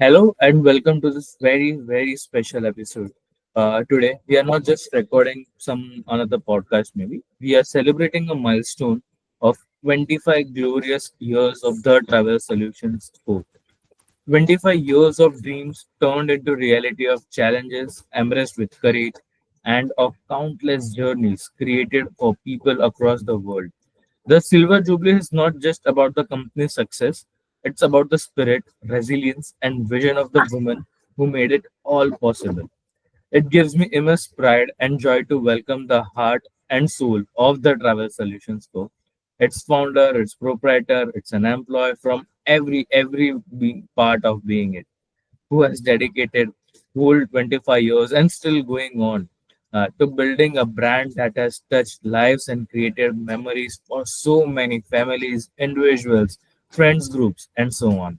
Hello and welcome to this very special episode. Today we are not just recording some another podcast. Maybe we are celebrating a milestone of 25 glorious years of the Travel Solutions Sport. 25 years of dreams turned into reality, of challenges embraced with courage, and of countless journeys created for people across the world. The Silver Jubilee is not just about the company's success, it's about the spirit, resilience, and vision of the women who made it all possible. It gives me immense pride and joy to welcome the heart and soul of the Travel Solutions Co. Its founder, its proprietor, it's an employee from every being part of being it who has dedicated whole 25 years and still going on to building a brand that has touched lives and created memories for so many families, individuals, friends groups, and so on.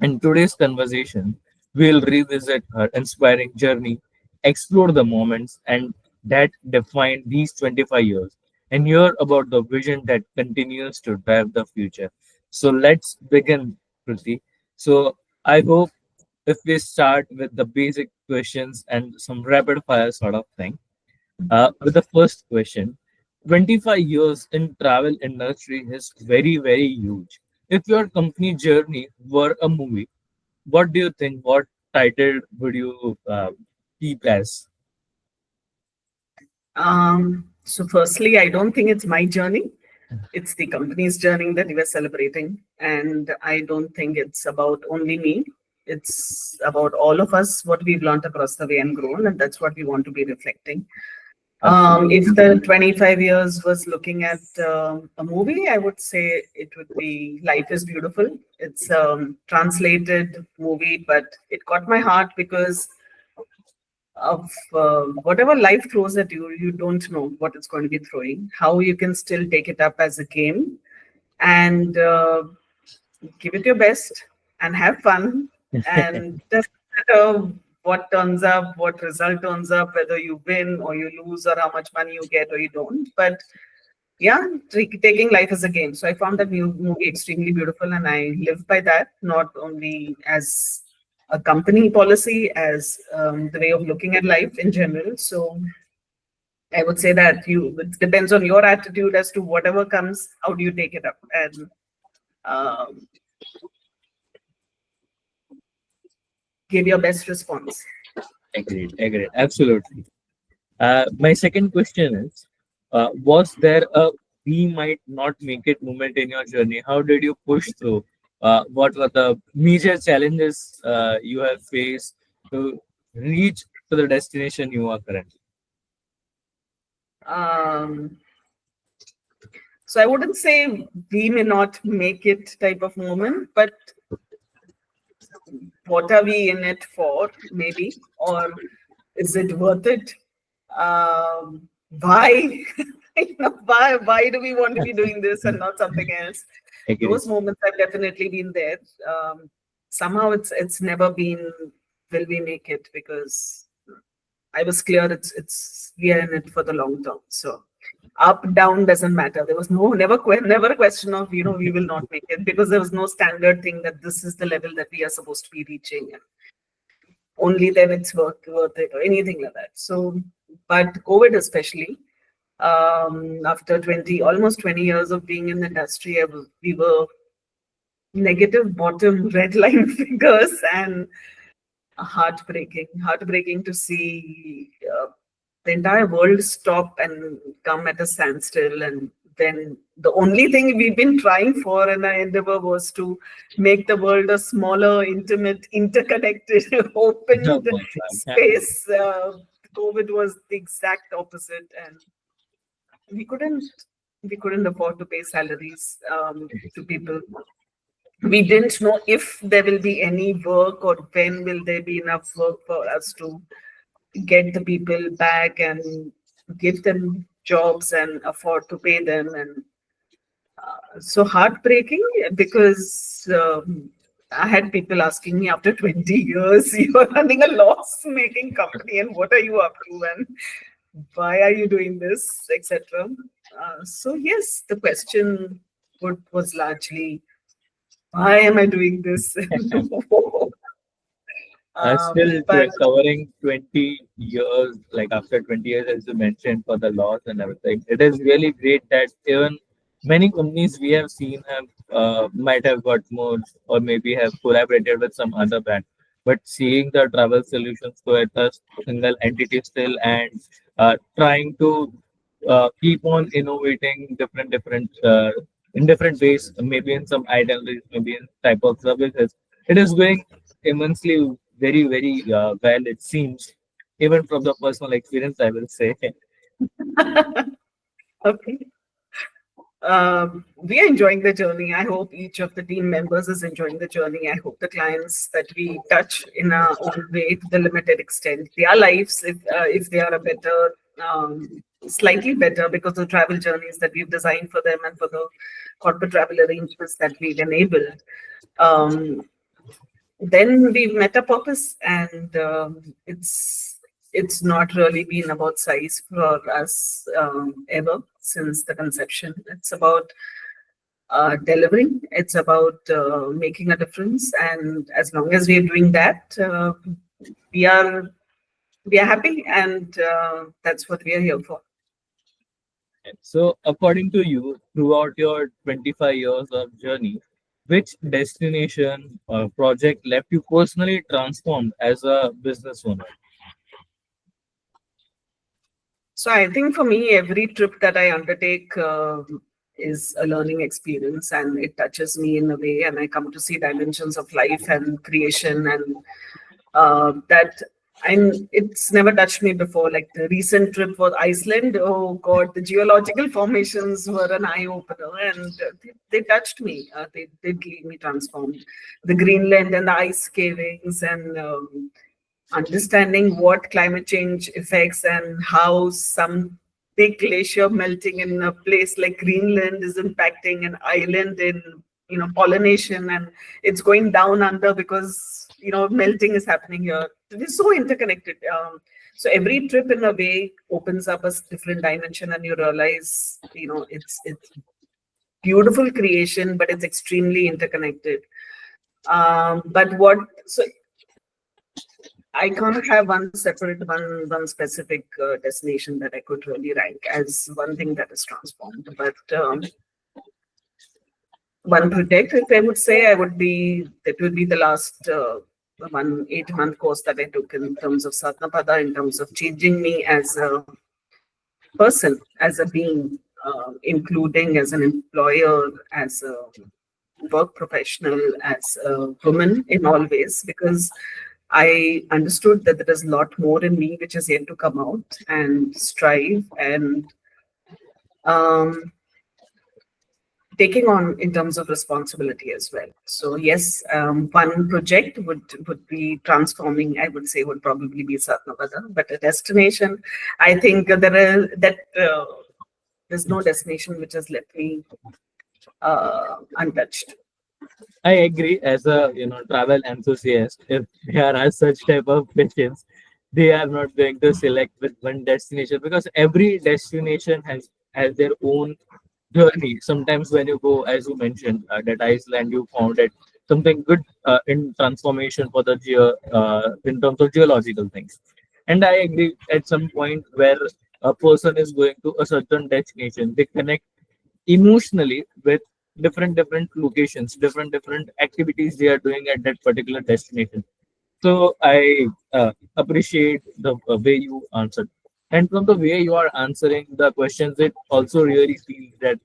In today's conversation, we'll revisit her inspiring journey, explore the moments and that defined these 25 years, and hear about the vision that continues to drive the future. So let's begin, Priti. So I hope if we start with the basic questions and some rapid fire sort of thing. With the first question, 25 years in travel industry is very huge. If your company journey were a movie, what do you think? What title would you keep as? So firstly, I don't think it's my journey. It's the company's journey that we were celebrating. And I don't think it's about only me. It's about all of us, what we've learned across the way and grown. And that's what we want to be reflecting. Absolutely. If the 25 years was looking at a movie, I would say it would be Life is Beautiful. It's a translated movie, but it caught my heart because of whatever life throws at you, you don't know what it's going to be throwing, how you can still take it up as a game and give it your best and have fun. And doesn't matter what turns up, what result turns up, whether you win or you lose, or how much money you get or you don't. But yeah, taking life as a game. So I found that movie extremely beautiful, and I live by that, not only as a company policy, as the way of looking at life in general. So I would say that it depends on your attitude as to whatever comes, how do you take it up and um, give your best response. Agreed. Absolutely. My second question is, was there a we might not make it moment in your journey? How did you push through? What were the major challenges you have faced to reach to the destination you are currently? Um, so I wouldn't say we may not make it type of moment, but what are we in it for, maybe, or is it worth it? Why? Why do we want to be doing this and not something else? Agreed. Those moments have definitely been there. Somehow it's never been will we make it, because I was clear it's we are in it for the long term. So up down doesn't matter. There was never a question of we will not make it, because there was no standard thing that this is the level that we are supposed to be reaching, and only then it's worth it or anything like that. So, but COVID especially, after 20 almost 20 years of being in the industry, we were negative bottom red line figures, and heartbreaking to see the entire world stop and come at a standstill. And then the only thing we've been trying for in our endeavor was to make the world a smaller, intimate, interconnected, Oh opened my God. space. COVID was the exact opposite, and we couldn't we couldn't afford to pay salaries to people. We didn't know if there will be any work, or when will there be enough work for us to get the people back and give them jobs and afford to pay them. And so heartbreaking, because I had people asking me, after 20 years, you're running a loss making company, and what are you up to, and why are you doing this, etc. So yes, the question was largely, why am I doing this? Still But covering 20 years, like after 20 years, as you mentioned, for the laws and everything. It is really great that even many companies we have seen have might have got more or maybe have collaborated with some other brand. But seeing the travel solutions go at a single entity still and trying to keep on innovating different in different ways, maybe in some itineraries, maybe in type of services. It is going immensely very well, it seems, even from the personal experience, I will say. okay. We are enjoying the journey. I hope each of the team members is enjoying the journey. I hope the clients that we touch in our own way to the limited extent, their lives, if they are a better, slightly better, because the travel journeys that we've designed for them and for the corporate travel arrangements that we've enabled. Um, then we've met a purpose, and it's not really been about size for us ever since the conception. It's about delivering. It's about making a difference, and as long as we are doing that, we are we are happy, and that's what we are here for. So, according to you, throughout your 25 years of journey, which destination or project left you personally transformed as a business owner? So I think for me, every trip that I undertake is a learning experience, and it touches me in a way, and I come to see dimensions of life and creation, and that it's never touched me before. Like the recent trip for Iceland, oh God, the geological formations were an eye opener, and they touched me. They did leave me transformed. The Greenland and the ice cavings, and understanding what climate change affects and how some big glacier melting in a place like Greenland is impacting an island in pollination, and it's going down under because melting is happening here. We're so interconnected. So every trip in a way opens up a different dimension, and you realize it's beautiful creation, but it's extremely interconnected. But what so I can't have one specific destination that I could really rank as one thing that is transformed. But one project, if I would say, that would be the last 1 8 month course that I took in terms of Satnapada, in terms of changing me as a person, as a being, including as an employer, as a work professional, as a woman in all ways, because I understood that there is a lot more in me which is yet to come out and strive and um, taking on in terms of responsibility as well. So yes, one project would be transforming. I would say would probably be Satnavada, but a destination, I think there's no destination which has left me untouched. I agree. As a travel enthusiast, if there are such type of questions, they are not going to select with one destination because every destination has their own journey. Sometimes when you go, as you mentioned, that Iceland, you found it something good in transformation for the in terms of geological things. And I agree. At some point where a person is going to a certain destination, they connect emotionally with different locations, different activities they are doing at that particular destination. So I appreciate the way you answered, and from the way you are answering the questions, it also really feels that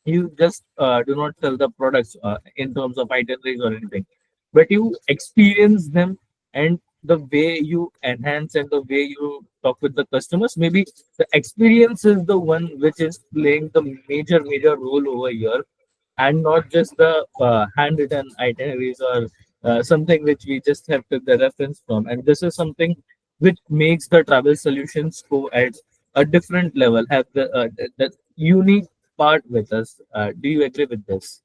you just do not sell the products in terms of itineraries or anything, but you experience them, and the way you enhance and the way you talk with the customers, maybe the experience is the one which is playing the major role over here, and not just the handwritten itineraries or something which we just have to the reference from. And this is something which makes the travel solutions go at a different level, have the unique part with us. Do you agree with this?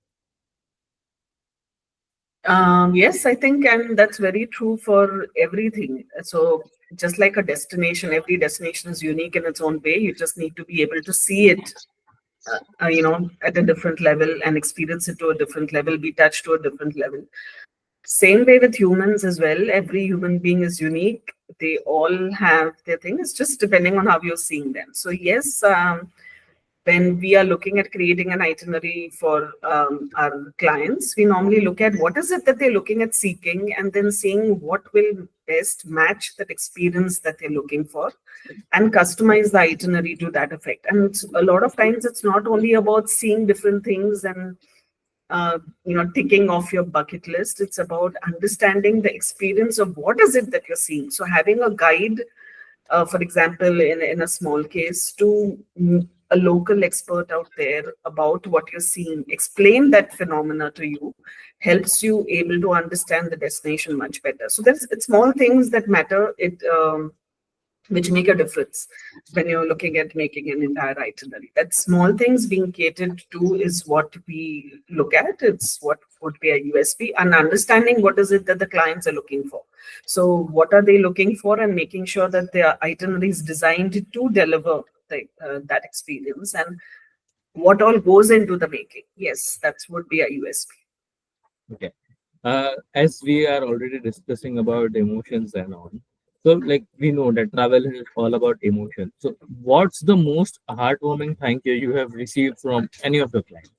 Yes, I think, and that's very true for everything. So, just like a destination, every destination is unique in its own way. You just need to be able to see it, at a different level and experience it to a different level, be touched to a different level. Same way with humans as well. Every human being is unique. They all have their thing. It's just depending on how you're seeing them. So yes, when we are looking at creating an itinerary for our clients, we normally look at what is it that they're looking at seeking, and then seeing what will best match that experience that they're looking for, and customize the itinerary to that effect. And a lot of times, it's not only about seeing different things and ticking off your bucket list. It's about understanding the experience of what is it that you're seeing. So having a guide, for example, in a small case, to a local expert out there about what you're seeing, explain that phenomena to you, helps you able to understand the destination much better. So there's it's small things that matter. Which make a difference when you're looking at making an entire itinerary. That small things being catered to is what we look at. It's what would be a USP, and understanding what is it that the clients are looking for. So what are they looking for, and making sure that their itinerary is designed to deliver that experience, and what all goes into the making. Yes, that would be a USP. Okay. As we are already discussing about emotions and all, so like we know that travel is all about emotion. So, what's the most heartwarming thank you have received from any of your clients?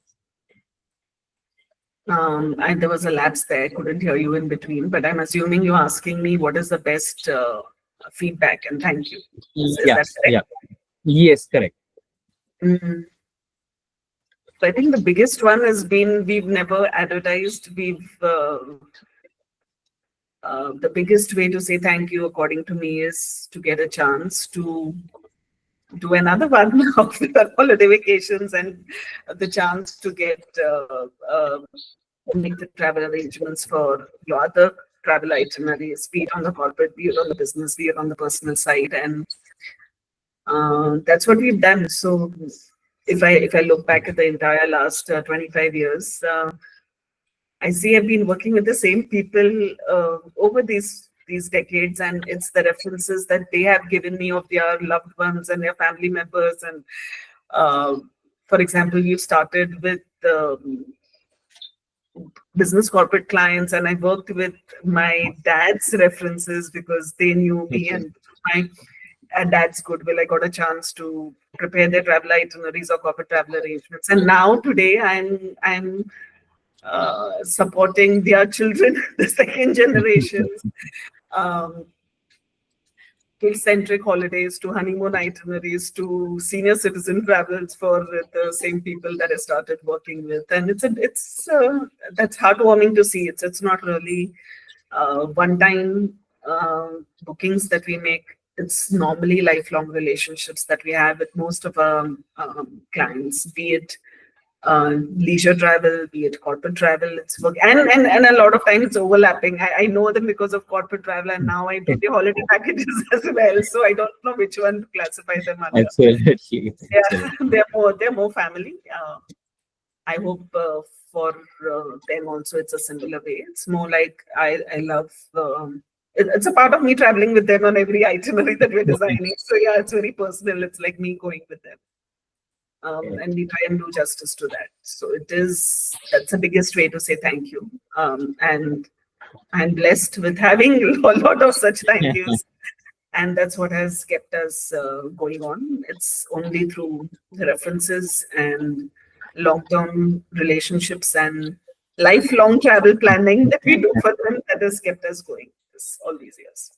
And there was a lapse there. I couldn't hear you in between, but I'm assuming you're asking me what is the best feedback and thank you. Is Yeah, that yeah, correct? yes, correct. Mm. So I think the biggest one has been we've never advertised. The biggest way to say thank you, according to me, is to get a chance to do another one of the holiday vacations, and the chance to get make the travel arrangements for your other travel itineraries, be it on the corporate, be it on the business, be it on the personal side, and that's what we've done. So if I look back at the entire last 25 years, I see I've been working with the same people over these decades, and it's the references that they have given me of their loved ones and their family members. And uh, for example, we've started with business corporate clients, and I worked with my dad's references because they knew me, Okay. and my dad's goodwill, I got a chance to prepare their travel itineraries or corporate travel arrangements. And now today, I'm supporting their children, the second generations, um, kid-centric holidays to honeymoon itineraries to senior citizen travels for the same people that I started working with. And it's that's heartwarming to see. It's not really one-time bookings that we make. It's normally lifelong relationships that we have with most of our clients, be it leisure travel, be it corporate travel. It's work, and a lot of times it's overlapping. I know them because of corporate travel, and now I do the holiday packages as well. So I don't know which one to classify them under. Absolutely, Yeah, absolutely. they're more family. I hope for them also it's a similar way. It's more like I love. It's a part of me traveling with them on every itinerary that we're designing. So yeah, it's very personal. It's like me going with them, and we try and do justice to that. So that's the biggest way to say thank you. And I'm blessed with having a lot of such thank yous, and that's what has kept us going on. It's only through the references and long-term relationships and lifelong travel planning that we do for them that has kept us going all these years.